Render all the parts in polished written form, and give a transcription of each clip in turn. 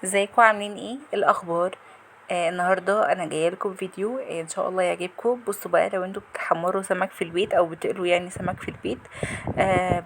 ازيكم عاملين ايه الاخبار؟ النهارده انا جايه لكم فيديو ان شاء الله يعجبكم. بصوا بقى، لو انتوا بتحمروا سمك في البيت او بتقلوا يعني سمك في البيت،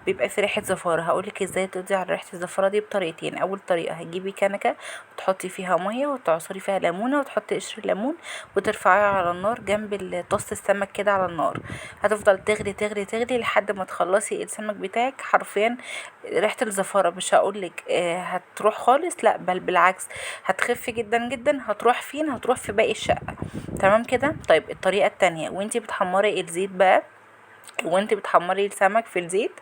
بيبقى في ريحه زفاره. هقولك ازاي تقضي على ريحه الزفاره دي بطريقتين. اول طريقه، هتجيبي كنكه وتحطي فيها ميه وتعصري فيها ليمونه وتحطي قشر ليمون وترفعيها على النار جنب طاسه السمك كده على النار. هتفضل تغلي تغلي تغلي لحد ما تخلصي السمك بتاعك. حرفيا ريحه الزفاره مش هقولك هتروح خالص، لا بل بالعكس، هتخف جدا جدا. هتروح فين؟ هتروح في باقي الشقة. تمام كده. طيب الطريقة التانية، وانتي بتحمري الزيت بقى، وانت بتحمري السمك في الزيت،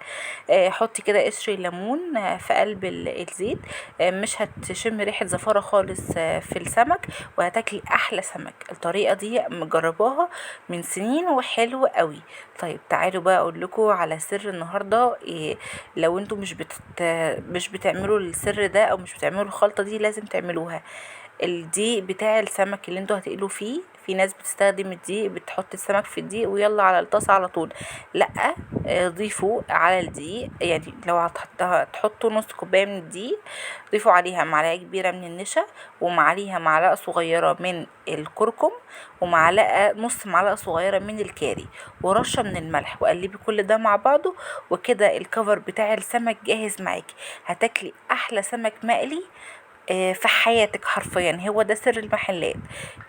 حطي كده قشر الليمون في قلب الزيت. مش هتشم ريحة زفارة خالص في السمك، وهتاكلي احلى سمك. الطريقة دي مجرباها من سنين وحلوة قوي. طيب تعالوا بقى اقول لكم على سر النهارده. لو انتوا مش بتعملوا السر ده او مش بتعملوا الخلطة دي، لازم تعملوها. الدقيق بتاع السمك اللي انتوا هتقلوا فيه، في ناس بتستخدم الدقيق، بتحط السمك في الدقيق ويلا على الطاسة على طول. لا، ضيفوا على الدقيق، يعني لو هتحطوا نص كوباية من الدقيق، ضيفوا عليها معلقة كبيرة من النشا، ومعليها معلقة صغيرة من الكركم، ومعلقة نص معلقة صغيرة من الكاري، ورشة من الملح، وقلبي كل ده مع بعضه. وكده الكفر بتاع السمك جاهز معاكي. هتاكلي احلى سمك مقلي في حياتك حرفيا. هو ده سر المحلات،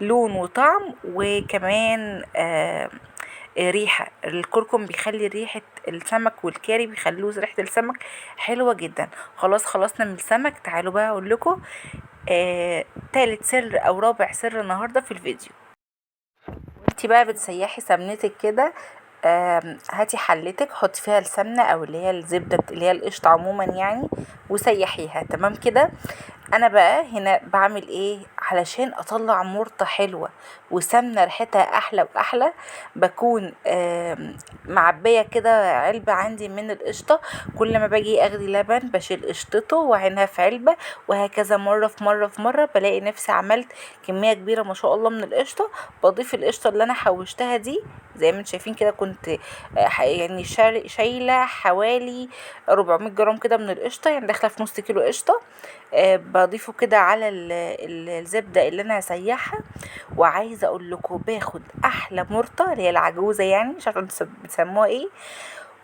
لون وطعم وكمان ريحة. الكركم بيخلي ريحة السمك، والكاري بيخلوه ريحة السمك حلوة جدا. خلاص خلصنا من السمك. تعالوا بقى اقول لكم تالت سر او رابع سر النهاردة في الفيديو. وانتي بقى بتسيحي سمنتك كده، هاتي حلتك، حطي فيها السمنة او اللي هي الزبدة اللي هي القشطة عموما يعني، وسيحيها. تمام كده. انا بقى هنا بعمل ايه علشان اطلع مرطة حلوة وسمنة ريحتها احلى واحلى؟ بكون معبية كده علبة عندي من القشطة. كل ما باجي اغلي لبن بشيل قشطته واعينها في علبة، وهكذا مرة في مرة في مرة. بلاقي نفسي عملت كمية كبيرة ما شاء الله من القشطة. بضيف القشطة اللي انا حوشتها دي، زي ما انتم شايفين كده. كنت يعني شايلة حوالي 400 جرام كده من القشطة، يعني داخلة في نص كيلو قشطة. بضيفه كده على الزبدة اللي انا هسيحها. وعايزة اقول لكم باخد احلى مرطة، اللي هي العجوزة يعني، مش عارفة انتوا بتسموها ايه.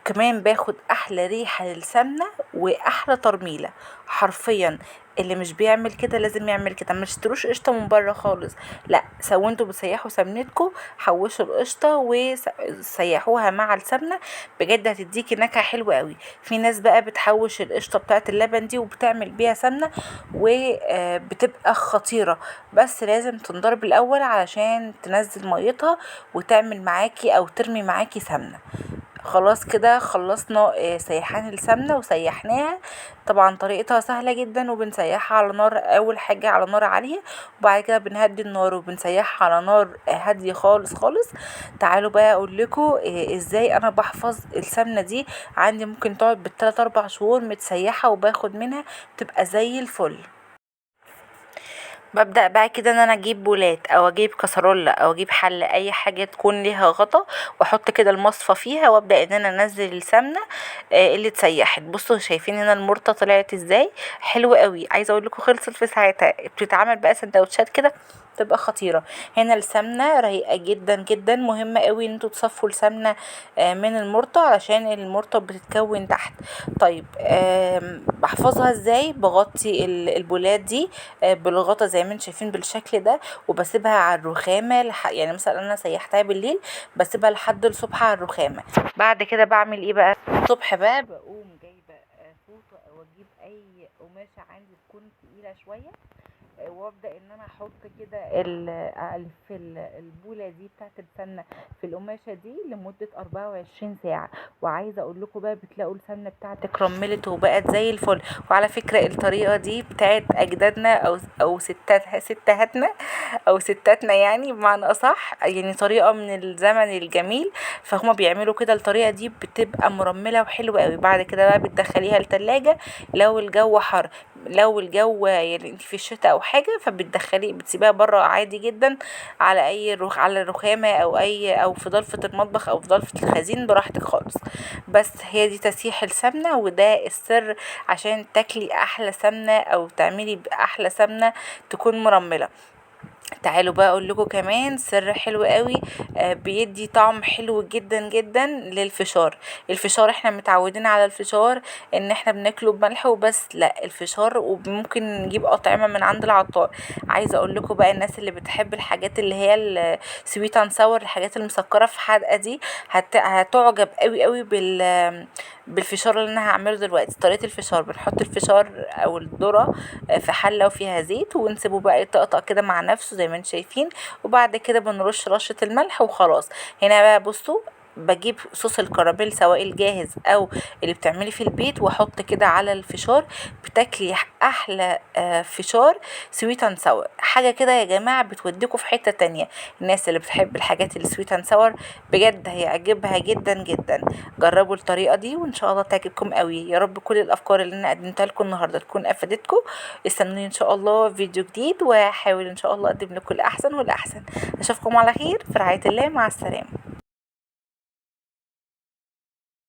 كمان باخد احلى ريحة للسمنة واحلى ترميلة حرفيا. اللي مش بيعمل كده لازم يعمل كده. ما تشتروش قشطه من بره خالص، لا، سووا انتوا بتسيحوا سمنتكم، حوشوا القشطه وسيحوها مع السمنه. بجد هتديكي نكهه حلوه قوي. في ناس بقى بتحوش القشطه بتاعه اللبن دي وبتعمل بيها سمنه، وبتبقى خطيره. بس لازم تنضرب الاول علشان تنزل ميتها وتعمل معاكي او ترمي معاكي سمنه. خلاص كده خلصنا سيحان السمنة وسيحناها. طبعا طريقتها سهلة جدا، وبنسيحها على نار، اول حاجة على نار عالية، وبعد كده بنهدي النار وبنسيحها على نار هادية خالص خالص. تعالوا بقى اقول لكم ازاي انا بحفظ السمنة دي. عندي ممكن تقعد بالتلات 4 شهور متسيحة، وباخد منها تبقى زي الفل. ببدأ بقى كده ان انا اجيب بولات او اجيب كسرولة او اجيب حلة، اي حاجة تكون ليها غطا، واحط كده المصفى فيها، وابدأ ان انا انزل السمنة اللي اتسيحت. بصوا شايفين هنا المرطة طلعت ازاي حلوة قوي. عايزة اقول لكم خلصت في ساعتها. بتتعمل بقى سندوتشات كده، تبقى خطيرة. هنا السمنة رايقة جدا جدا. مهمة قوي ان انتوا تصفوا السمنة من المرطة، علشان المرطة بتتكون تحت. طيب بحفظها ازاي؟ بغطي البولات دي بالغطا زي ما انتم شايفين بالشكل ده، وبسيبها على الرخامة يعني مثلا انا سيحتها بالليل، بسيبها لحد الصبح على الرخامة. بعد كده بعمل ايه بقى الصبح؟ بقى بقوم جايبة فوطة، او اجيب اي قماشة عندي تكون تقيلة شوية، وابدا ان انا احط كده الف البوله دي بتاعت السمنه في القماشه دي لمده 24 ساعه. وعايزه اقول لكم بقى بتلاقوا السمنه بتاعتك رملت وبقت زي الفل. وعلى فكره الطريقه دي بتاعت اجدادنا او ستاتنا او ستاتنا يعني، بمعنى اصح يعني طريقه من الزمن الجميل. فهم بيعملوا كده. الطريقه دي بتبقى مرمله وحلوه قوي. بعد كده بقى بتدخليها التلاجة لو الجو حر. لو الجو يعني انت في الشتاء او حاجه فبتدخلي بتسيبيها بره عادي جدا على اي على الرخامه او اي او في ضلفه المطبخ او في ضلفه الخزين براحتك خالص. بس هي دي تسيح السمنه، وده السر عشان تاكلي احلى سمنه او تعملي باحلى سمنه تكون مرمله. تعالوا بقى اقول لكم كمان سر حلو قوي بيدي طعم حلو جدا جدا للفشار. الفشار احنا متعودين على الفشار ان احنا بناكله بملح وبس، لا الفشار وممكن نجيب اطعمه من عند العطار. عايزه اقول لكم بقى الناس اللي بتحب الحاجات اللي هي السويت اند ساور، الحاجات المسكره في حدقه دي، هتعجب قوي قوي بالفشار اللي انا هعمله دلوقتي. طريقه الفشار: بنحط الفشار او الذره في حله وفيها زيت ونسيبه بقى يطقطق كده مع نفسه زي ما انتم شايفين، وبعد كده بنرش رشه الملح وخلاص. هنا بقى بصوا بجيب صوص الكراميل سواء الجاهز او اللي بتعملي في البيت واحط كده على الفشار، بتاكلي احلى فشار سويت اند ساور. حاجه كده يا جماعه بتوديكوا في حته تانية. الناس اللي بتحب الحاجات السويت اند ساور بجد هيعجبها جدا جدا. جربوا الطريقه دي وان شاء الله تعجبكم قوي. يا رب كل الافكار اللي انا قدمتها لكم النهارده تكون افادتكم. استنوني ان شاء الله في فيديو جديد، وهحاول ان شاء الله اقدم لكم الاحسن والاحسن. اشوفكم على خير في رعايه الله، مع السلامه.